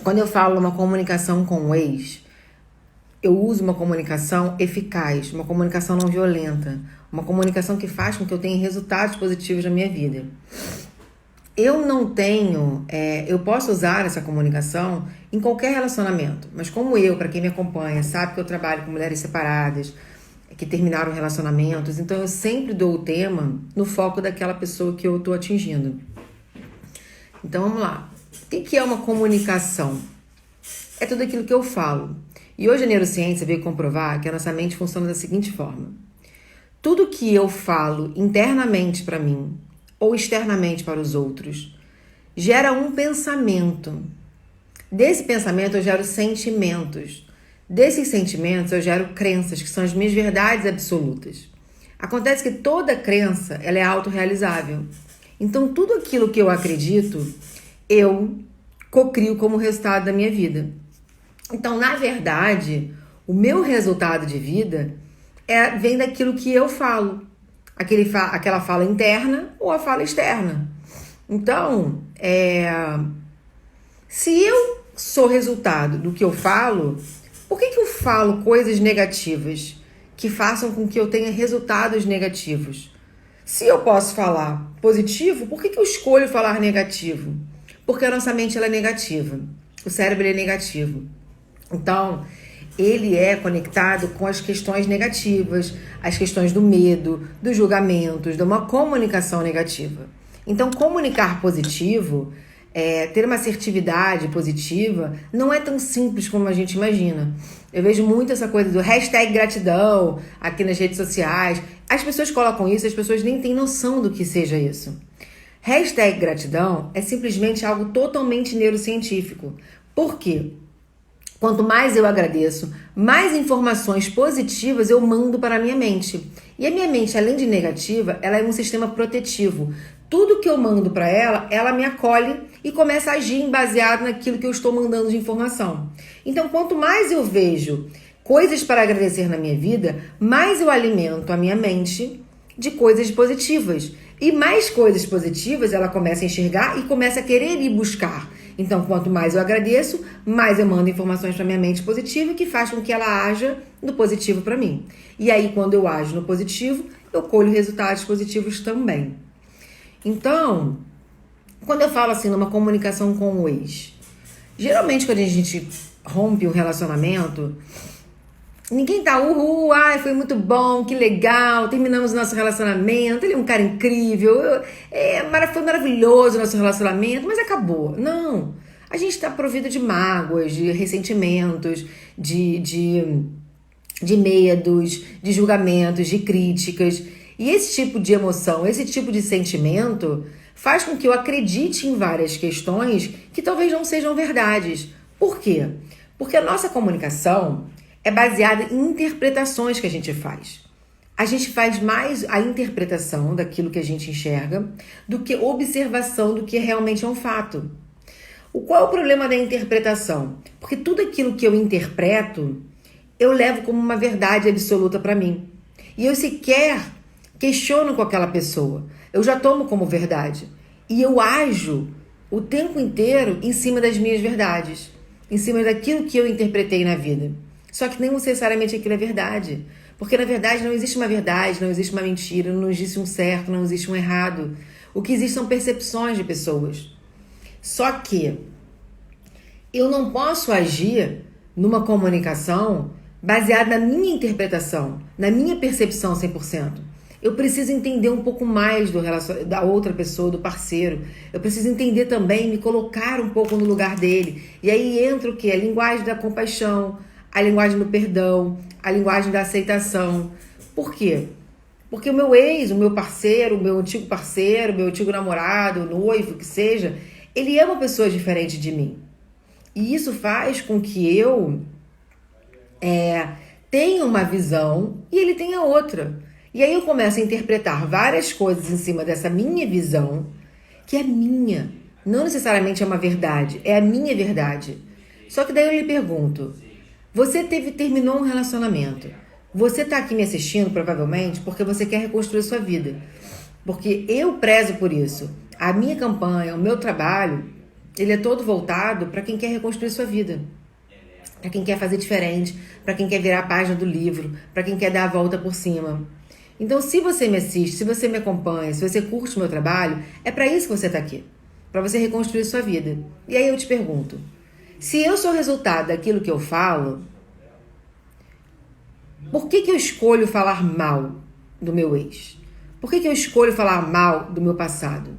Quando eu falo uma comunicação com o ex, eu uso uma comunicação eficaz, uma comunicação não violenta, uma comunicação que faz com que eu tenha resultados positivos na minha vida. Eu não tenho, eu posso usar essa comunicação em qualquer relacionamento, mas como para quem me acompanha, sabe que eu trabalho com mulheres separadas, que terminaram relacionamentos, então eu sempre dou o tema no foco daquela pessoa que eu estou atingindo. Então vamos lá. O que é uma comunicação? É tudo aquilo que eu falo. E hoje a neurociência veio comprovar que a nossa mente funciona da seguinte forma. Tudo que eu falo internamente para mim ou externamente para os outros gera um pensamento. Desse pensamento eu gero sentimentos. Desses sentimentos eu gero crenças, que são as minhas verdades absolutas. Acontece que toda crença ela é autorrealizável. Então tudo aquilo que eu acredito, eu cocrio como resultado da minha vida. Então, na verdade, o meu resultado de vida vem daquilo que eu falo. Aquela fala interna ou a fala externa. Então, se eu sou resultado do que eu falo, por que eu falo coisas negativas que façam com que eu tenha resultados negativos? Se eu posso falar positivo, por que eu escolho falar negativo? Porque a nossa mente ela é negativa. O cérebro é negativo. Então, ele é conectado com as questões negativas, as questões do medo, dos julgamentos, de uma comunicação negativa. Então, comunicar positivo, ter uma assertividade positiva, não é tão simples como a gente imagina. Eu vejo muito essa coisa do hashtag gratidão aqui nas redes sociais. As pessoas colocam isso, as pessoas nem têm noção do que seja isso. Hashtag gratidão é simplesmente algo totalmente neurocientífico. Por quê? Quanto mais eu agradeço, mais informações positivas eu mando para a minha mente. E a minha mente, além de negativa, ela é um sistema protetivo. Tudo que eu mando para ela, ela me acolhe e começa a agir baseado naquilo que eu estou mandando de informação. Então, quanto mais eu vejo coisas para agradecer na minha vida, mais eu alimento a minha mente de coisas positivas. E mais coisas positivas ela começa a enxergar e começa a querer ir buscar. Então, quanto mais eu agradeço, mais eu mando informações para minha mente positiva que faz com que ela haja no positivo para mim. E aí, quando eu ajo no positivo, eu colho resultados positivos também. Então, quando eu falo assim numa comunicação com o ex, geralmente quando a gente rompe um relacionamento, ninguém tá, ai, foi muito bom, que legal, terminamos o nosso relacionamento, ele é um cara incrível, foi maravilhoso o nosso relacionamento, mas acabou. Não, a gente tá provido de mágoas, de ressentimentos, de medos, de julgamentos, de críticas. E esse tipo de emoção, esse tipo de sentimento faz com que eu acredite em várias questões que talvez não sejam verdades. Por quê? Porque a nossa comunicação é baseada em interpretações que a gente faz. A gente faz mais a interpretação daquilo que a gente enxerga do que observação do que realmente é um fato. Qual é o problema da interpretação? Porque tudo aquilo que eu interpreto, eu levo como uma verdade absoluta para mim. E eu sequer questiono com aquela pessoa. Eu já tomo como verdade. E eu ajo o tempo inteiro em cima das minhas verdades, em cima daquilo que eu interpretei na vida. Só que nem necessariamente aquilo é verdade. Porque, na verdade, não existe uma verdade, não existe uma mentira, não existe um certo, não existe um errado. O que existe são percepções de pessoas. Só que eu não posso agir numa comunicação baseada na minha interpretação, na minha percepção 100%. Eu preciso entender um pouco mais da outra pessoa, do parceiro. Eu preciso entender também, me colocar um pouco no lugar dele. E aí entra o quê? A linguagem da compaixão, a linguagem do perdão, a linguagem da aceitação. Por quê? Porque o meu ex, o meu parceiro, o meu antigo namorado, o noivo, que seja, ele é uma pessoa diferente de mim. E isso faz com que eu tenha uma visão e ele tenha outra. E aí eu começo a interpretar várias coisas em cima dessa minha visão, que é minha. Não necessariamente é uma verdade, é a minha verdade. Só que daí eu lhe pergunto, você terminou um relacionamento. Você está aqui me assistindo, provavelmente, porque você quer reconstruir sua vida. Porque eu prezo por isso. A minha campanha, o meu trabalho, ele é todo voltado para quem quer reconstruir sua vida, para quem quer fazer diferente, para quem quer virar a página do livro, para quem quer dar a volta por cima. Então, se você me assiste, se você me acompanha, se você curte o meu trabalho, é para isso que você está aqui, para você reconstruir sua vida. E aí eu te pergunto, se eu sou resultado daquilo que eu falo, por que eu escolho falar mal do meu ex? Por que eu escolho falar mal do meu passado?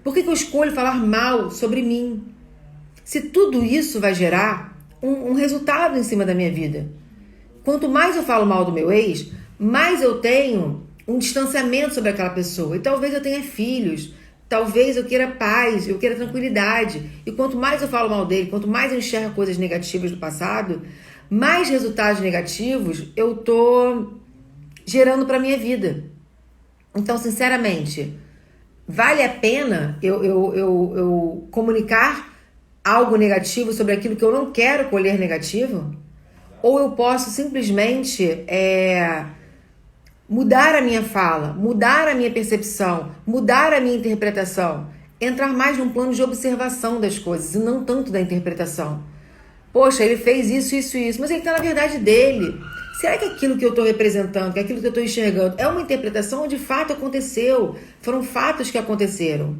Por que eu escolho falar mal sobre mim? Se tudo isso vai gerar um resultado em cima da minha vida. Quanto mais eu falo mal do meu ex, mais eu tenho um distanciamento sobre aquela pessoa. E talvez eu tenha filhos, talvez eu queira paz, eu queira tranquilidade. E quanto mais eu falo mal dele, quanto mais eu enxergo coisas negativas do passado, mais resultados negativos eu tô gerando para minha vida. Então, sinceramente, vale a pena eu comunicar algo negativo sobre aquilo que eu não quero colher negativo? Ou eu posso simplesmente mudar a minha fala, mudar a minha percepção, mudar a minha interpretação, entrar mais num plano de observação das coisas e não tanto da interpretação. Poxa, ele fez isso, isso, isso, mas ele está na verdade dele. Será que aquilo que eu estou representando, que aquilo que eu estou enxergando é uma interpretação ou de fato aconteceu? Foram fatos que aconteceram.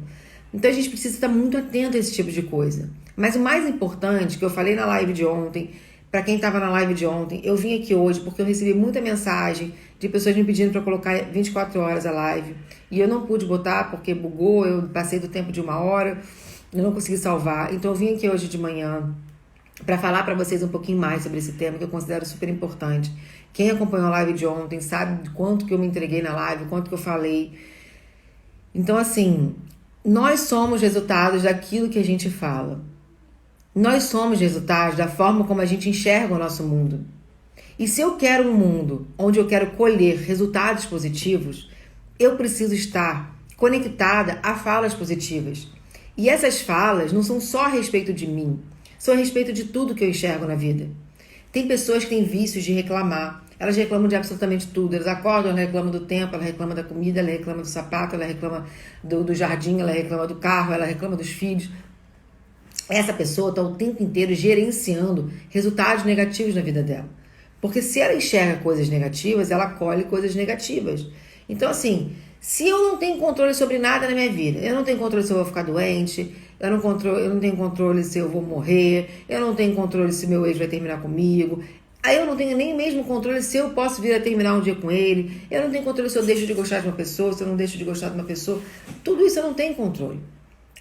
Então a gente precisa estar muito atento a esse tipo de coisa. Mas o mais importante, que eu falei na live de ontem, para quem estava na live de ontem, eu vim aqui hoje porque eu recebi muita mensagem de pessoas me pedindo para colocar 24 horas a live. E eu não pude botar porque bugou, eu passei do tempo de 1 hora, eu não consegui salvar. Então eu vim aqui hoje de manhã para falar para vocês um pouquinho mais sobre esse tema que eu considero super importante. Quem acompanhou a live de ontem sabe de quanto que eu me entreguei na live, quanto que eu falei. Então, assim, nós somos resultados daquilo que a gente fala. Nós somos resultados da forma como a gente enxerga o nosso mundo. E se eu quero um mundo onde eu quero colher resultados positivos, eu preciso estar conectada a falas positivas. E essas falas não são só a respeito de mim, são a respeito de tudo que eu enxergo na vida. Tem pessoas que têm vícios de reclamar. Elas reclamam de absolutamente tudo. Elas acordam, ela reclama do tempo, ela reclama da comida, ela reclama do sapato, ela reclama do jardim, ela reclama do carro, ela reclama dos filhos. Essa pessoa está o tempo inteiro gerenciando resultados negativos na vida dela. Porque se ela enxerga coisas negativas, ela colhe coisas negativas. Então, assim, se eu não tenho controle sobre nada na minha vida, eu não tenho controle se eu vou ficar doente, eu não tenho controle se eu vou morrer, eu não tenho controle se meu ex vai terminar comigo, aí eu não tenho nem mesmo controle se eu posso vir a terminar um dia com ele, eu não tenho controle se eu deixo de gostar de uma pessoa, se eu não deixo de gostar de uma pessoa, tudo isso eu não tenho controle.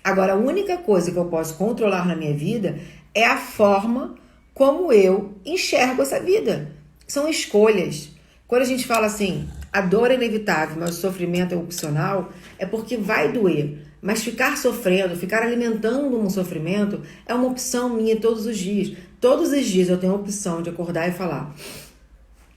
Agora, a única coisa que eu posso controlar na minha vida é a forma como eu enxergo essa vida. São escolhas. Quando a gente fala assim, a dor é inevitável, mas o sofrimento é opcional, é porque vai doer. Mas ficar sofrendo, ficar alimentando um sofrimento é uma opção minha todos os dias. Todos os dias eu tenho a opção de acordar e falar,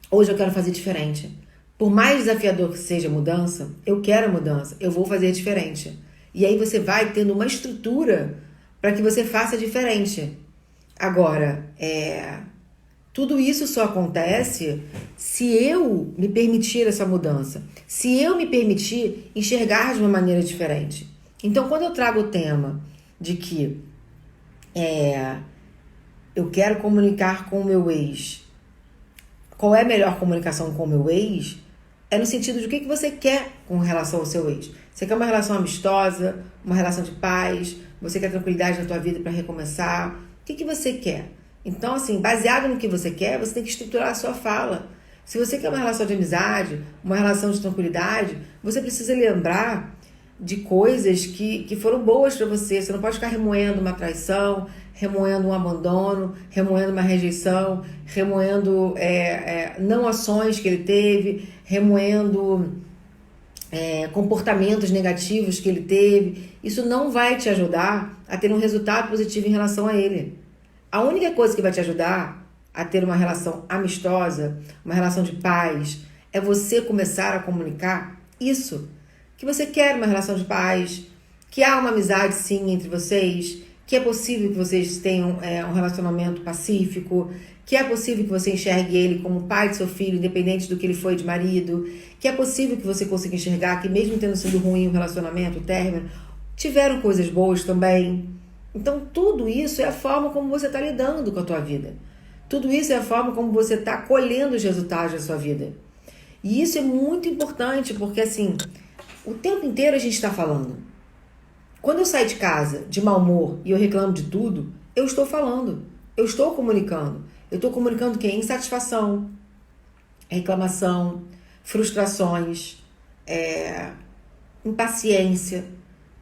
hoje eu quero fazer diferente. Por mais desafiador que seja a mudança, eu quero a mudança, eu vou fazer diferente. E aí você vai tendo uma estrutura para que você faça diferente. Agora, tudo isso só acontece se eu me permitir essa mudança, se eu me permitir enxergar de uma maneira diferente. Então, quando eu trago o tema de que eu quero comunicar com o meu ex, qual é a melhor comunicação com o meu ex? É no sentido de o que você quer com relação ao seu ex. Você quer uma relação amistosa, uma relação de paz, você quer tranquilidade na tua vida para recomeçar. O que você quer? Então, assim, baseado no que você quer, você tem que estruturar a sua fala. Se você quer uma relação de amizade, uma relação de tranquilidade, você precisa lembrar de coisas que foram boas para você. Você não pode ficar remoendo uma traição, remoendo um abandono, remoendo uma rejeição, remoendo não ações que ele teve, remoendo comportamentos negativos que ele teve. Isso não vai te ajudar a ter um resultado positivo em relação a ele. A única coisa que vai te ajudar a ter uma relação amistosa, uma relação de paz, é você começar a comunicar isso. Que você quer uma relação de paz, que há uma amizade sim entre vocês, que é possível que vocês tenham um relacionamento pacífico, que é possível que você enxergue ele como pai de seu filho, independente do que ele foi de marido, que é possível que você consiga enxergar que mesmo tendo sido ruim o relacionamento, o término, tiveram coisas boas também. Então, tudo isso é a forma como você está lidando com a tua vida. Tudo isso é a forma como você está colhendo os resultados da sua vida. E isso é muito importante, porque assim, o tempo inteiro a gente está falando. Quando eu saio de casa de mau humor e eu reclamo de tudo, eu estou falando, eu estou comunicando. Eu estou comunicando o quê? Insatisfação, reclamação, frustrações, impaciência.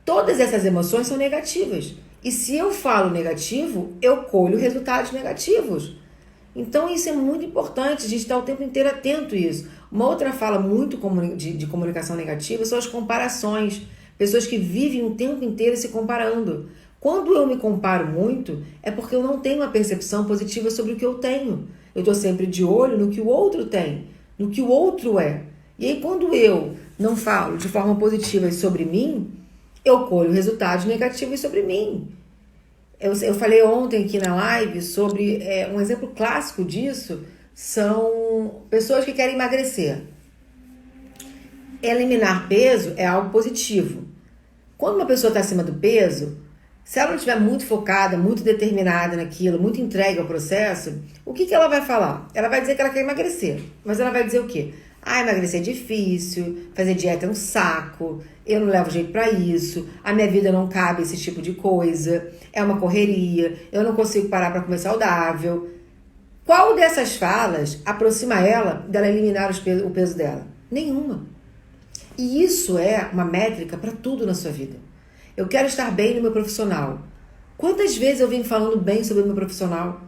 Todas essas emoções são negativas. E se eu falo negativo, eu colho resultados negativos. Então isso é muito importante, a gente está o tempo inteiro atento a isso. Uma outra fala muito de comunicação negativa são as comparações. Pessoas que vivem o tempo inteiro se comparando. Quando eu me comparo muito, é porque eu não tenho uma percepção positiva sobre o que eu tenho. Eu estou sempre de olho no que o outro tem, no que o outro é. E aí quando eu não falo de forma positiva sobre mim, eu colho resultados negativos sobre mim. Eu falei ontem aqui na live sobre um exemplo clássico disso, são pessoas que querem emagrecer. Eliminar peso é algo positivo. Quando uma pessoa está acima do peso, se ela não estiver muito focada, muito determinada naquilo, muito entregue ao processo, o que ela vai falar? Ela vai dizer que ela quer emagrecer, mas ela vai dizer o quê? Emagrecer é difícil, fazer dieta é um saco, eu não levo jeito pra isso, a minha vida não cabe esse tipo de coisa, é uma correria, eu não consigo parar pra comer saudável. Qual dessas falas aproxima ela dela eliminar o peso dela? Nenhuma. E isso é uma métrica para tudo na sua vida. Eu quero estar bem no meu profissional. Quantas vezes eu venho falando bem sobre o meu profissional?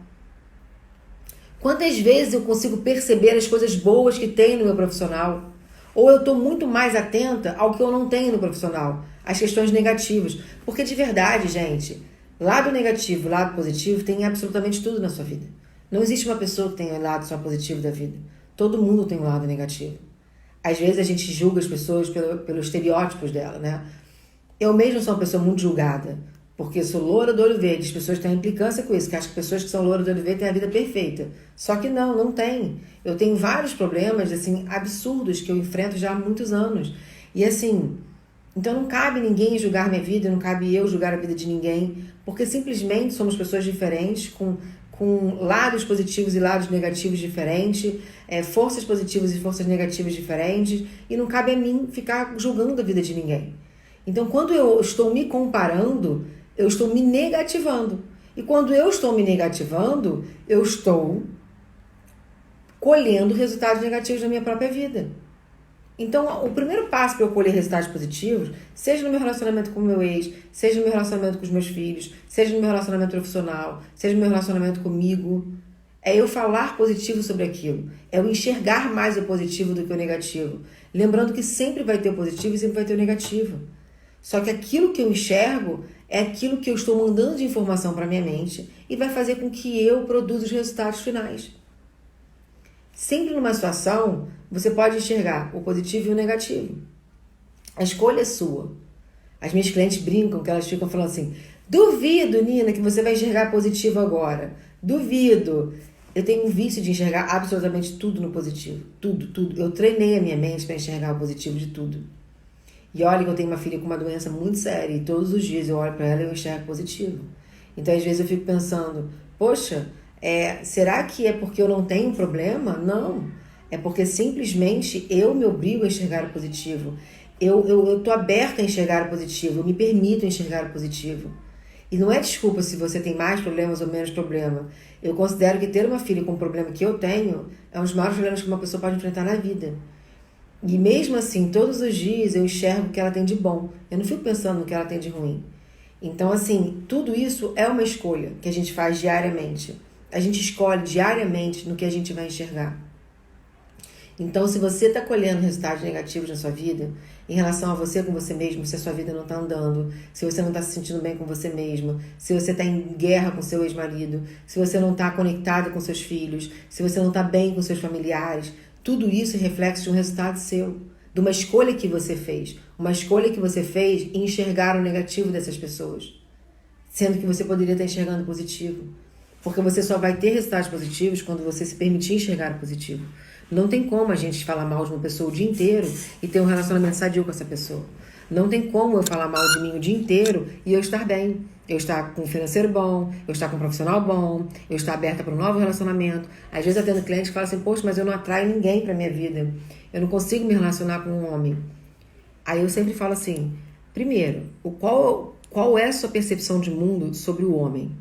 Quantas vezes eu consigo perceber as coisas boas que tem no meu profissional? Ou eu estou muito mais atenta ao que eu não tenho no profissional, às questões negativas. Porque de verdade, gente, lado negativo, lado positivo, tem absolutamente tudo na sua vida. Não existe uma pessoa que tenha um lado só positivo da vida. Todo mundo tem um lado negativo. Às vezes a gente julga as pessoas pelos estereótipos dela, né? Eu mesma sou uma pessoa muito julgada, porque sou loura do olho verde. As pessoas têm implicância com isso, que acham que pessoas que são louras do olho verde têm a vida perfeita. Só que não tem. Eu tenho vários problemas, assim, absurdos que eu enfrento já há muitos anos. E assim, então não cabe ninguém julgar minha vida, não cabe eu julgar a vida de ninguém, porque simplesmente somos pessoas diferentes, com lados positivos e lados negativos diferentes, forças positivas e forças negativas diferentes, e não cabe a mim ficar julgando a vida de ninguém. Então, quando eu estou me comparando, eu estou me negativando. E quando eu estou me negativando, eu estou colhendo resultados negativos na minha própria vida. Então, o primeiro passo para eu colher resultados positivos, seja no meu relacionamento com o meu ex, seja no meu relacionamento com os meus filhos, seja no meu relacionamento profissional, seja no meu relacionamento comigo, é eu falar positivo sobre aquilo. É eu enxergar mais o positivo do que o negativo. Lembrando que sempre vai ter o positivo e sempre vai ter o negativo. Só que aquilo que eu enxergo é aquilo que eu estou mandando de informação para minha mente e vai fazer com que eu produza os resultados finais. Sempre numa situação, você pode enxergar o positivo e o negativo. A escolha é sua. As minhas clientes brincam, que elas ficam falando assim, duvido, Nina, que você vai enxergar positivo agora. Duvido. Eu tenho um vício de enxergar absolutamente tudo no positivo. Tudo. Eu treinei a minha mente para enxergar o positivo de tudo. E olha que eu tenho uma filha com uma doença muito séria e todos os dias eu olho para ela e eu enxergo positivo. Então, às vezes eu fico pensando, poxa, será que é porque eu não tenho problema? Não. É porque simplesmente eu me obrigo a enxergar o positivo. Eu tô aberta a enxergar o positivo, eu me permito enxergar o positivo. E não é desculpa se você tem mais problemas ou menos problema. Eu considero que ter uma filha com o problema que eu tenho é um dos maiores problemas que uma pessoa pode enfrentar na vida. E mesmo assim, todos os dias eu enxergo o que ela tem de bom. Eu não fico pensando no que ela tem de ruim. Então, assim, tudo isso é uma escolha que a gente faz diariamente. A gente escolhe diariamente no que a gente vai enxergar. Então, se você está colhendo resultados negativos na sua vida, em relação a você com você mesmo, se a sua vida não está andando, se você não está se sentindo bem com você mesma, se você está em guerra com seu ex-marido, se você não está conectado com seus filhos, se você não está bem com seus familiares, tudo isso é reflexo de um resultado seu, de uma escolha que você fez. Uma escolha que você fez em enxergar o negativo dessas pessoas, sendo que você poderia estar enxergando o positivo. Porque você só vai ter resultados positivos quando você se permitir enxergar o positivo. Não tem como a gente falar mal de uma pessoa o dia inteiro e ter um relacionamento sadio com essa pessoa. Não tem como eu falar mal de mim o dia inteiro e eu estar bem. Eu estar com um financeiro bom, eu estar com um profissional bom, eu estar aberta para um novo relacionamento. Às vezes eu tenho cliente que fala assim, poxa, mas eu não atraio ninguém para minha vida. Eu não consigo me relacionar com um homem. Aí eu sempre falo assim, primeiro, qual é a sua percepção de mundo sobre o homem?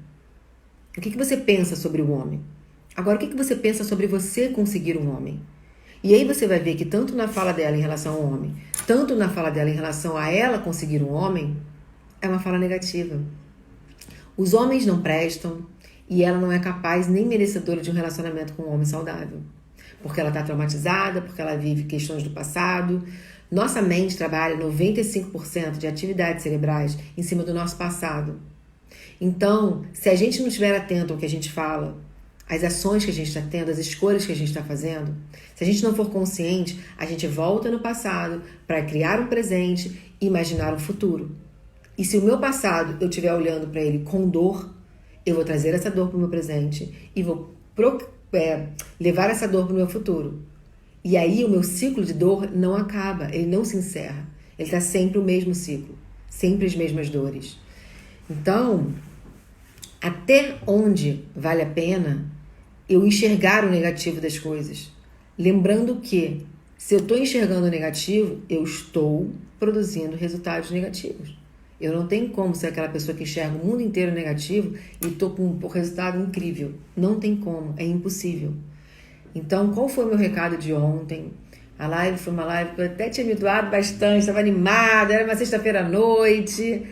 O que você pensa sobre o homem? Agora, o que você pensa sobre você conseguir um homem? E aí você vai ver que tanto na fala dela em relação ao homem, tanto na fala dela em relação a ela conseguir um homem, é uma fala negativa. Os homens não prestam e ela não é capaz nem merecedora de um relacionamento com um homem saudável. Porque ela está traumatizada, porque ela vive questões do passado. Nossa mente trabalha 95% de atividades cerebrais em cima do nosso passado. Então, se a gente não estiver atento ao que a gente fala, às ações que a gente está tendo, às escolhas que a gente está fazendo, se a gente não for consciente, a gente volta no passado para criar um presente e imaginar um futuro. E se o meu passado eu estiver olhando para ele com dor, eu vou trazer essa dor para o meu presente e vou levar essa dor para o meu futuro. E aí o meu ciclo de dor não acaba, ele não se encerra. Ele está sempre o mesmo ciclo, sempre as mesmas dores. Então, até onde vale a pena eu enxergar o negativo das coisas? Lembrando que, se eu estou enxergando o negativo, eu estou produzindo resultados negativos. Eu não tenho como ser aquela pessoa que enxerga o mundo inteiro negativo e estou com um resultado incrível. Não tem como, é impossível. Então, qual foi o meu recado de ontem? A live foi uma live que eu até tinha me doado bastante, estava animada, era uma sexta-feira à noite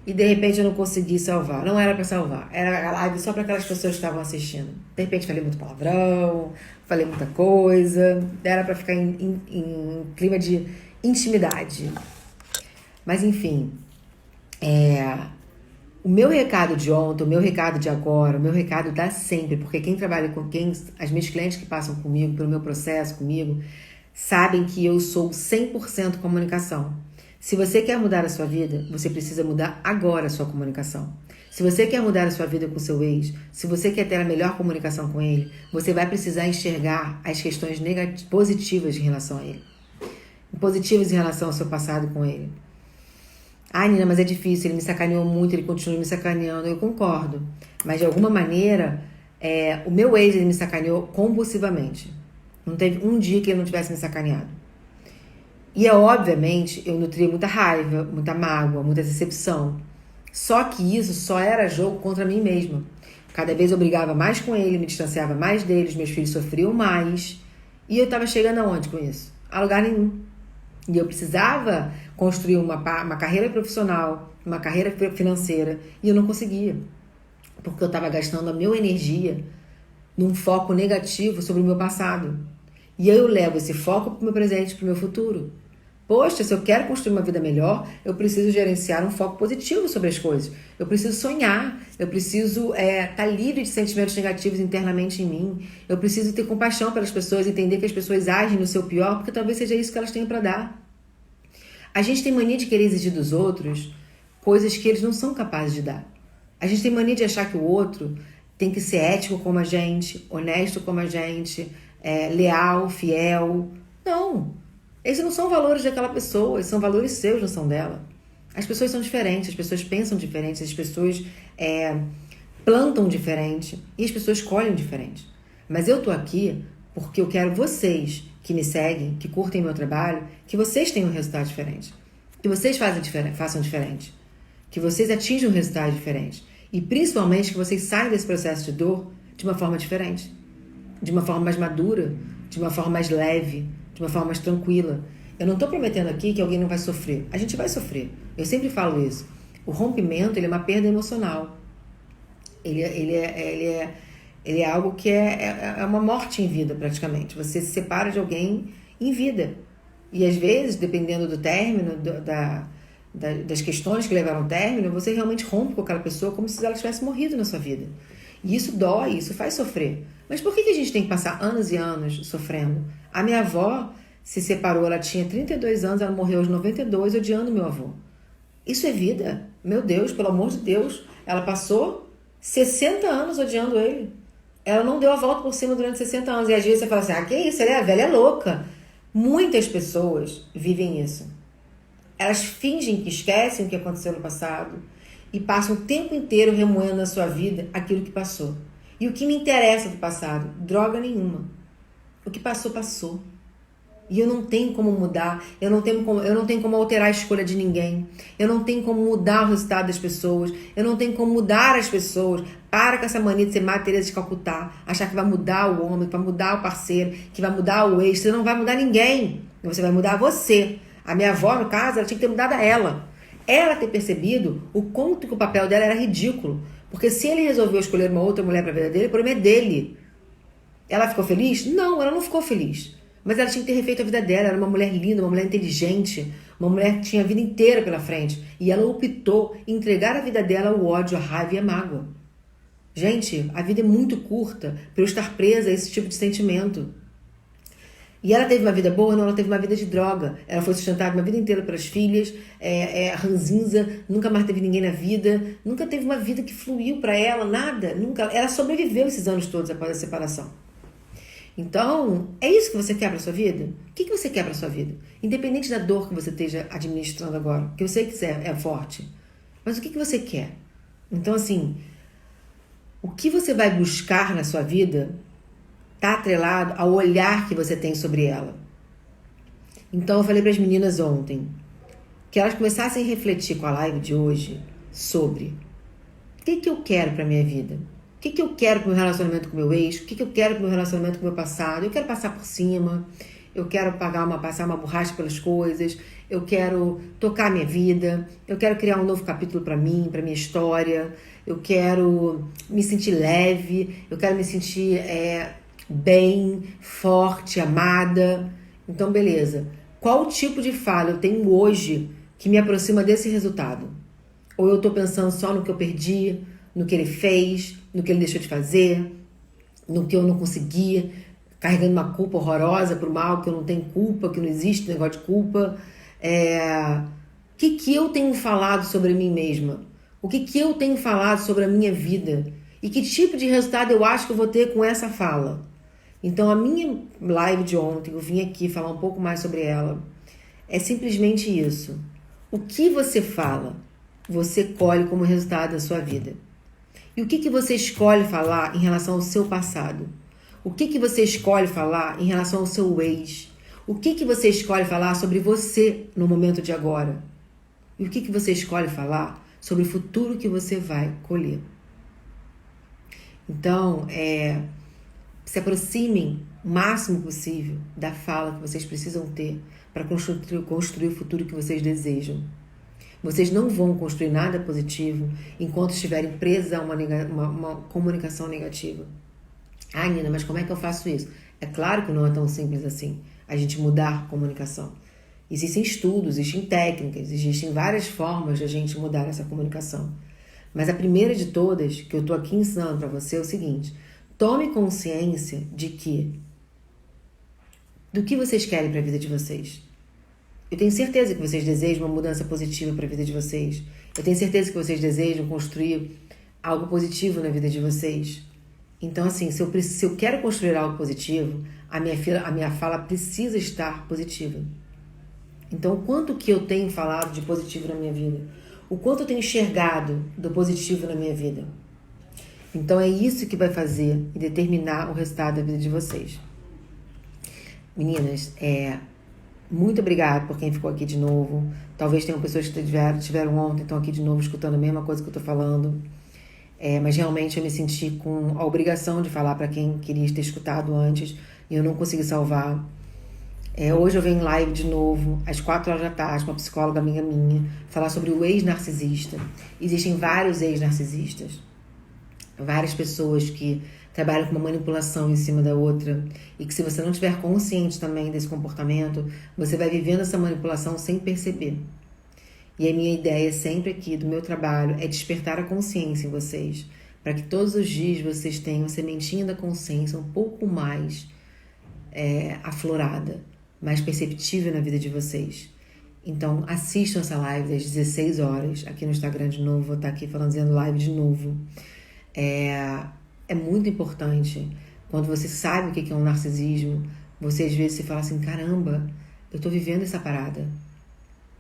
e de repente eu não consegui salvar. Não era para salvar, era a live só para aquelas pessoas que estavam assistindo. De repente falei muito palavrão, falei muita coisa, era para ficar em clima de intimidade. Mas enfim, o meu recado de ontem, o meu recado de agora, o meu recado dá sempre, porque quem trabalha com as minhas clientes que passam comigo, pelo meu processo comigo, sabem que eu sou 100% comunicação. Se você quer mudar a sua vida, você precisa mudar agora a sua comunicação. Se você quer mudar a sua vida com o seu ex, se você quer ter a melhor comunicação com ele, você vai precisar enxergar as questões positivas em relação a ele. Positivas em relação ao seu passado com ele. Ai, Nina, mas é difícil, ele me sacaneou muito, ele continua me sacaneando. Eu concordo. Mas, de alguma maneira, o meu ex, ele me sacaneou compulsivamente. Não teve um dia que ele não tivesse me sacaneado. E, obviamente, eu nutria muita raiva, muita mágoa, muita decepção. Só que isso só era jogo contra mim mesma. Cada vez eu brigava mais com ele, me distanciava mais dele, os meus filhos sofriam mais. E eu estava chegando aonde com isso? A lugar nenhum. E eu precisava construir uma carreira profissional, uma carreira financeira, e eu não conseguia. Porque eu estava gastando a minha energia num foco negativo sobre o meu passado. E aí eu levo esse foco para o meu presente, para o meu futuro. Poxa, se eu quero construir uma vida melhor, eu preciso gerenciar um foco positivo sobre as coisas. Eu preciso sonhar, eu preciso estar livre de sentimentos negativos internamente em mim. Eu preciso ter compaixão pelas pessoas, entender que as pessoas agem no seu pior, porque talvez seja isso que elas tenham para dar. A gente tem mania de querer exigir dos outros coisas que eles não são capazes de dar. A gente tem mania de achar que o outro tem que ser ético como a gente, honesto como a gente, leal, fiel. Não. Esses não são valores daquela pessoa, esses são valores seus, não são dela. As pessoas são diferentes, as pessoas pensam diferente, as pessoas plantam diferente e as pessoas colhem diferente. Mas eu tô aqui porque eu quero vocês que me seguem, que curtem meu trabalho, que vocês tenham um resultado diferente, que vocês façam diferente, que vocês atinjam um resultado diferente e principalmente que vocês saiam desse processo de dor de uma forma diferente, de uma forma mais madura, de uma forma mais leve, de uma forma mais tranquila. Eu não estou prometendo aqui que alguém não vai sofrer. A gente vai sofrer. Eu sempre falo isso. O rompimento, ele é uma perda emocional. Ele é algo que é uma morte em vida, praticamente. Você se separa de alguém em vida. E, às vezes, dependendo do término, das questões que levaram ao término, você realmente rompe com aquela pessoa como se ela tivesse morrido na sua vida. E isso dói, isso faz sofrer. Mas por que a gente tem que passar anos e anos sofrendo? A minha avó se separou, ela tinha 32 anos, ela morreu aos 92, odiando meu avô. Isso é vida? Meu Deus, pelo amor de Deus. Ela passou 60 anos odiando ele. Ela não deu a volta por cima durante 60 anos. E às vezes você fala assim, que isso? Ela é a velha, é louca. Muitas pessoas vivem isso. Elas fingem que esquecem o que aconteceu no passado e passam o tempo inteiro remoendo na sua vida aquilo que passou. E o que me interessa do passado? Droga nenhuma. O que passou, passou. E eu não tenho como mudar, eu não tenho como alterar a escolha de ninguém, eu não tenho como mudar o resultado das pessoas, eu não tenho como mudar as pessoas. Para com essa mania de ser Madre Teresa de Calcutá, achar que vai mudar o homem, que vai mudar o parceiro, que vai mudar o ex. Você não vai mudar ninguém, você vai mudar você. A minha avó, no caso, ela tinha que ter mudado ela. Ela ter percebido o quanto que o papel dela era ridículo. Porque se ele resolveu escolher uma outra mulher para a vida dele, o problema é dele. Ela ficou feliz? Não, ela não ficou feliz. Mas ela tinha que ter refeito a vida dela. Era uma mulher linda, uma mulher inteligente, uma mulher que tinha a vida inteira pela frente. E ela optou em entregar a vida dela ao ódio, à raiva e à mágoa. Gente, a vida é muito curta para eu estar presa a esse tipo de sentimento. E ela teve uma vida boa? Não, ela teve uma vida de droga. Ela foi sustentada uma vida inteira pelas filhas, ranzinza, nunca mais teve ninguém na vida, nunca teve uma vida que fluiu para ela, nada, nunca. Ela sobreviveu esses anos todos após a separação. Então, é isso que você quer para sua vida? O que você quer para sua vida? Independente da dor que você esteja administrando agora, que eu sei que é forte, mas o que você quer? Então, assim, o que você vai buscar na sua vida está atrelado ao olhar que você tem sobre ela. Então, eu falei para as meninas ontem que elas começassem a refletir com a live de hoje sobre o que eu quero para minha vida. O que eu quero para o meu relacionamento com o meu ex? O que eu quero para o meu relacionamento com o meu passado? Eu quero passar por cima, eu quero passar uma borracha pelas coisas, eu quero tocar minha vida, eu quero criar um novo capítulo para mim, para minha história, eu quero me sentir leve, eu quero me sentir bem, forte, amada. Então, beleza. Qual tipo de fala eu tenho hoje que me aproxima desse resultado? Ou eu estou pensando só no que eu perdi, no que ele fez, no que ele deixou de fazer, no que eu não consegui, carregando uma culpa horrorosa por mal, que eu não tenho culpa, que não existe negócio de culpa. O que eu tenho falado sobre mim mesma? O que eu tenho falado sobre a minha vida? E que tipo de resultado eu acho que eu vou ter com essa fala? Então, a minha live de ontem, eu vim aqui falar um pouco mais sobre ela, é simplesmente isso. O que você fala, você colhe como resultado da sua vida. E o que você escolhe falar em relação ao seu passado? O que você escolhe falar em relação ao seu ex? O que você escolhe falar sobre você no momento de agora? E o que você escolhe falar sobre o futuro que você vai colher? Então, se aproximem o máximo possível da fala que vocês precisam ter para construir o futuro que vocês desejam. Vocês não vão construir nada positivo enquanto estiverem presos a uma comunicação negativa. Ah, Nina, mas como é que eu faço isso? É claro que não é tão simples assim, a gente mudar a comunicação. Existem estudos, existem técnicas, existem várias formas de a gente mudar essa comunicação. Mas a primeira de todas, que eu estou aqui ensinando para você, é o seguinte: tome consciência do que vocês querem para a vida de vocês. Eu tenho certeza que vocês desejam uma mudança positiva para a vida de vocês. Eu tenho certeza que vocês desejam construir algo positivo na vida de vocês. Então, assim, se eu quero construir algo positivo, a minha fala precisa estar positiva. Então, o quanto que eu tenho falado de positivo na minha vida? O quanto eu tenho enxergado do positivo na minha vida? Então, é isso que vai fazer e determinar o resultado da vida de vocês. Meninas, muito obrigada por quem ficou aqui de novo. Talvez tenham pessoas que tiveram ontem, estão aqui de novo escutando a mesma coisa que eu estou falando. Mas realmente eu me senti com a obrigação de falar para quem queria ter escutado antes e eu não consegui salvar. Hoje eu venho em live de novo, às 4 horas da tarde, com uma psicóloga amiga minha, falar sobre o ex-narcisista. Existem vários ex-narcisistas. Várias pessoas que trabalham com uma manipulação em cima da outra e que, se você não estiver consciente também desse comportamento, você vai vivendo essa manipulação sem perceber. E a minha ideia sempre aqui do meu trabalho é despertar a consciência em vocês, para que todos os dias vocês tenham a sementinha da consciência um pouco mais aflorada, mais perceptível na vida de vocês. Então, assistam essa live às 16 horas, aqui no Instagram de novo, vou estar aqui dizendo live de novo. É muito importante, quando você sabe o que é um narcisismo, você às vezes se fala assim, caramba, eu tô vivendo essa parada.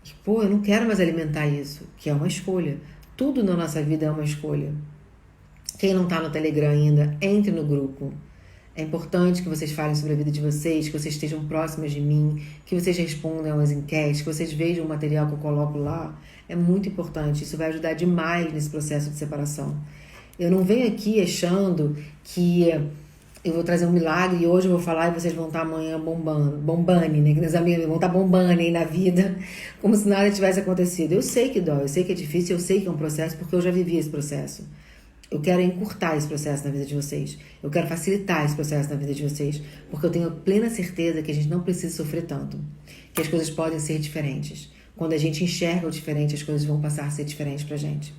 E, eu não quero mais alimentar isso, que é uma escolha. Tudo na nossa vida é uma escolha. Quem não tá no Telegram ainda, entre no grupo. É importante que vocês falem sobre a vida de vocês, que vocês estejam próximos de mim, que vocês respondam às enquetes, que vocês vejam o material que eu coloco lá. É muito importante, isso vai ajudar demais nesse processo de separação. Eu não venho aqui achando que eu vou trazer um milagre e hoje eu vou falar e vocês vão estar amanhã bombando, né? Que meus amigos vão estar bombando aí na vida, como se nada tivesse acontecido. Eu sei que dói, eu sei que é difícil, eu sei que é um processo, porque eu já vivi esse processo. Eu quero encurtar esse processo na vida de vocês. Eu quero facilitar esse processo na vida de vocês. Porque eu tenho plena certeza que a gente não precisa sofrer tanto. Que as coisas podem ser diferentes. Quando a gente enxerga o diferente, as coisas vão passar a ser diferentes pra gente.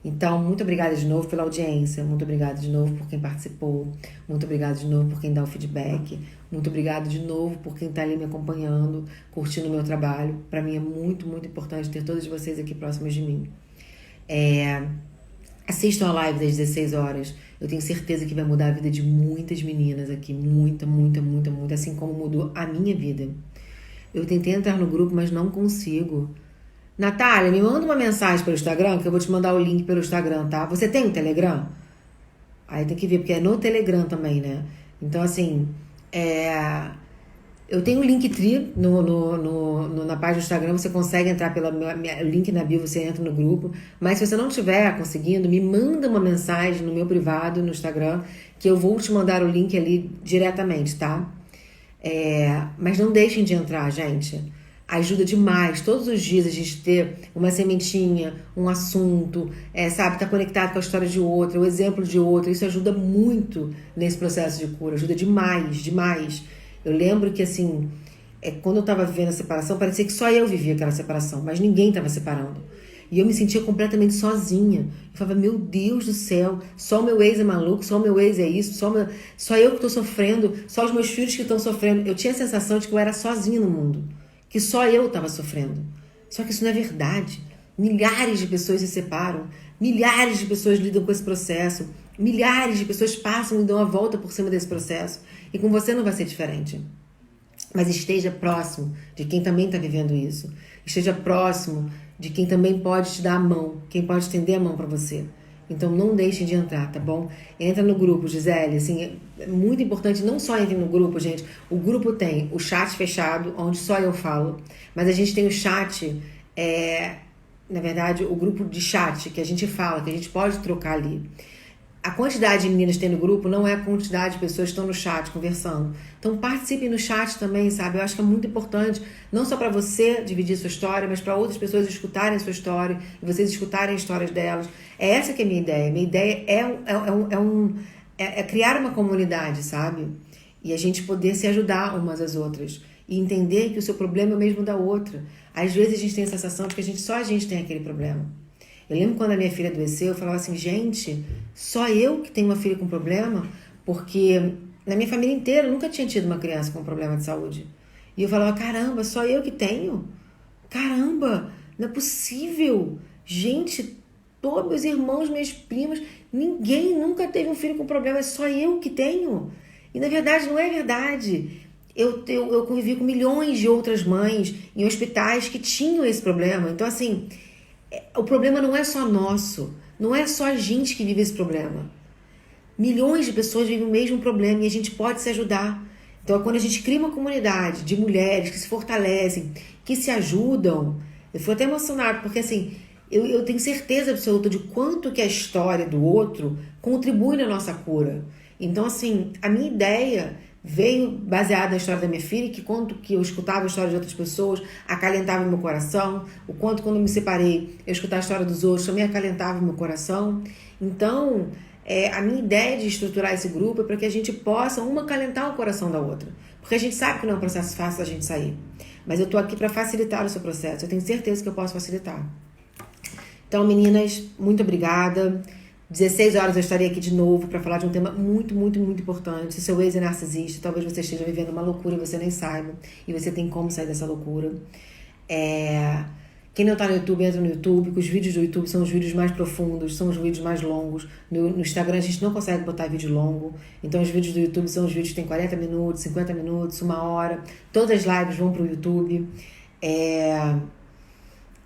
Então, muito obrigada de novo pela audiência. Muito obrigada de novo por quem participou. Muito obrigada de novo por quem dá o feedback. Muito obrigada de novo por quem tá ali me acompanhando, curtindo o meu trabalho. Pra mim é muito, muito importante ter todos vocês aqui próximos de mim. Assistam a live das 16 horas. Eu tenho certeza que vai mudar a vida de muitas meninas aqui. Muita, muita, muita, muita. Assim como mudou a minha vida. Eu tentei entrar no grupo, mas não consigo. Natália, me manda uma mensagem pelo Instagram, que eu vou te mandar o link pelo Instagram, tá? Você tem o Telegram? Aí tem que ver, porque é no Telegram também, né? Então, assim, eu tenho o Linktree na página do Instagram, você consegue entrar pelo link na bio, você entra no grupo. Mas se você não estiver conseguindo, me manda uma mensagem no meu privado, no Instagram, que eu vou te mandar o link ali diretamente, tá? Mas não deixem de entrar, gente. Ajuda demais. Todos os dias a gente ter uma sementinha, um assunto, sabe? Tá conectado com a história de outra, o exemplo de outra. Isso ajuda muito nesse processo de cura. Ajuda demais, demais. Eu lembro que, assim, quando eu tava vivendo a separação, parecia que só eu vivia aquela separação, mas ninguém tava separando. E eu me sentia completamente sozinha. Eu falava, meu Deus do céu, só o meu ex é maluco, só o meu ex é isso, só eu que tô sofrendo, só os meus filhos que estão sofrendo. Eu tinha a sensação de que eu era sozinha no mundo, que só eu estava sofrendo. Só que isso não é verdade. Milhares de pessoas se separam, milhares de pessoas lidam com esse processo, milhares de pessoas passam e dão a volta por cima desse processo. E com você não vai ser diferente. Mas esteja próximo de quem também está vivendo isso. Esteja próximo de quem também pode te dar a mão, quem pode estender a mão para você. Então não deixem de entrar, tá bom? Entra no grupo, Gisele, assim, é muito importante, não só entre no grupo, gente. O grupo tem o chat fechado, onde só eu falo, mas a gente tem o chat, na verdade, o grupo de chat, que a gente fala, que a gente pode trocar ali. A quantidade de meninas que tem no grupo não é a quantidade de pessoas que estão no chat conversando. Então participem no chat também, sabe? Eu acho que é muito importante, não só para você dividir sua história, mas para outras pessoas escutarem a sua história e vocês escutarem as histórias delas. É essa que é a minha ideia. Minha ideia é criar uma comunidade, sabe? E a gente poder se ajudar umas às outras. E entender que o seu problema é o mesmo da outra. Às vezes a gente tem a sensação de que só a gente tem aquele problema. Eu lembro quando a minha filha adoeceu, eu falava assim, gente, só eu que tenho uma filha com problema, porque na minha família inteira eu nunca tinha tido uma criança com problema de saúde. E eu falava, caramba, só eu que tenho? Caramba, não é possível. Gente, todos meus irmãos, minhas primas, ninguém nunca teve um filho com problema, é só eu que tenho. E na verdade não é verdade. Eu convivi com milhões de outras mães em hospitais que tinham esse problema. Então assim, o problema não é só nosso, não é só a gente que vive esse problema. Milhões de pessoas vivem o mesmo problema e a gente pode se ajudar. Então, quando a gente cria uma comunidade de mulheres que se fortalecem, que se ajudam, eu fui até emocionada, porque assim, eu tenho certeza absoluta de quanto que a história do outro contribui na nossa cura. Então, assim, a minha ideia veio baseada na história da minha filha, que quanto que eu escutava a história de outras pessoas, acalentava o meu coração, o quanto quando eu me separei, eu escutar a história dos outros, também acalentava o meu coração. Então, a minha ideia de estruturar esse grupo é para que a gente possa uma acalentar o coração da outra, porque a gente sabe que não é um processo fácil a gente sair, mas eu tô aqui para facilitar o seu processo, eu tenho certeza que eu posso facilitar. Então, meninas, muito obrigada. 16 horas eu estarei aqui de novo para falar de um tema muito, muito, muito importante. Se seu ex é narcisista, talvez você esteja vivendo uma loucura e você nem saiba. E você tem como sair dessa loucura. Quem não tá no YouTube, entra no YouTube, que os vídeos do YouTube são os vídeos mais profundos, são os vídeos mais longos. No Instagram a gente não consegue botar vídeo longo. Então os vídeos do YouTube são os vídeos que tem 40 minutos, 50 minutos, 1 hora. Todas as lives vão pro YouTube.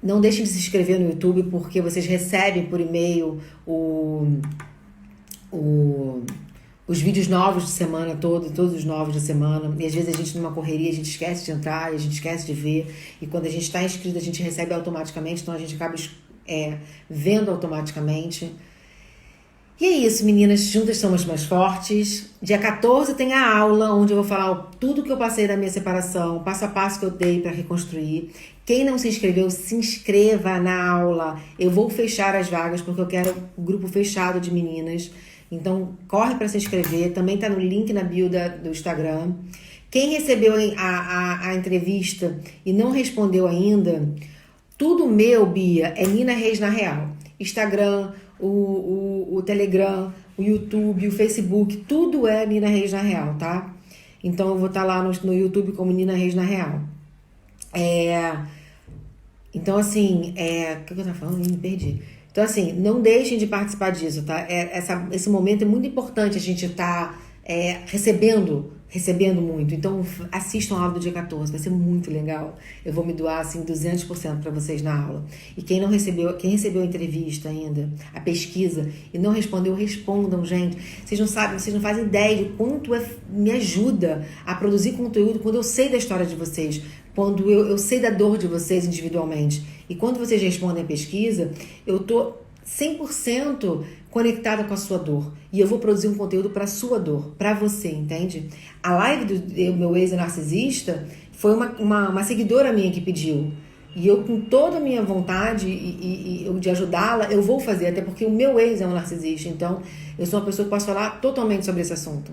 Não deixem de se inscrever no YouTube, porque vocês recebem por e-mail os vídeos novos de semana, todos os novos de semana. E às vezes a gente, numa correria, a gente esquece de entrar, a gente esquece de ver. E quando a gente está inscrito, a gente recebe automaticamente, então a gente acaba vendo automaticamente. E é isso, meninas, juntas somos mais fortes. Dia 14 tem a aula, onde eu vou falar tudo que eu passei da minha separação, passo a passo que eu dei para reconstruir. Quem não se inscreveu, se inscreva na aula. Eu vou fechar as vagas, porque eu quero o grupo fechado de meninas. Então, corre para se inscrever. Também tá no link na bio do Instagram. Quem recebeu a entrevista e não respondeu ainda, tudo meu, Bia, é Nina Reis na Real. Instagram, o Telegram, o YouTube, o Facebook, tudo é Nina Reis na Real, tá? Então eu vou estar lá no YouTube como Nina Reis na Real. Então assim, o que eu tava falando? Me perdi. Então assim, não deixem de participar disso, tá? Esse momento é muito importante, a gente tá recebendo muito. Então assistam a aula do dia 14, vai ser muito legal. Eu vou me doar assim 200% para vocês na aula. E quem recebeu a entrevista ainda, a pesquisa e não respondeu, respondam, gente. Vocês não sabem, vocês não fazem ideia de quanto me ajuda a produzir conteúdo quando eu sei da história de vocês, quando eu sei da dor de vocês individualmente. E quando vocês respondem a pesquisa, eu tô 100% conectada com a sua dor. E eu vou produzir um conteúdo para sua dor, para você, entende? A live do meu ex-narcisista foi uma seguidora minha que pediu. E eu, com toda a minha vontade de ajudá-la, eu vou fazer, até porque o meu ex é um narcisista. Então, eu sou uma pessoa que posso falar totalmente sobre esse assunto.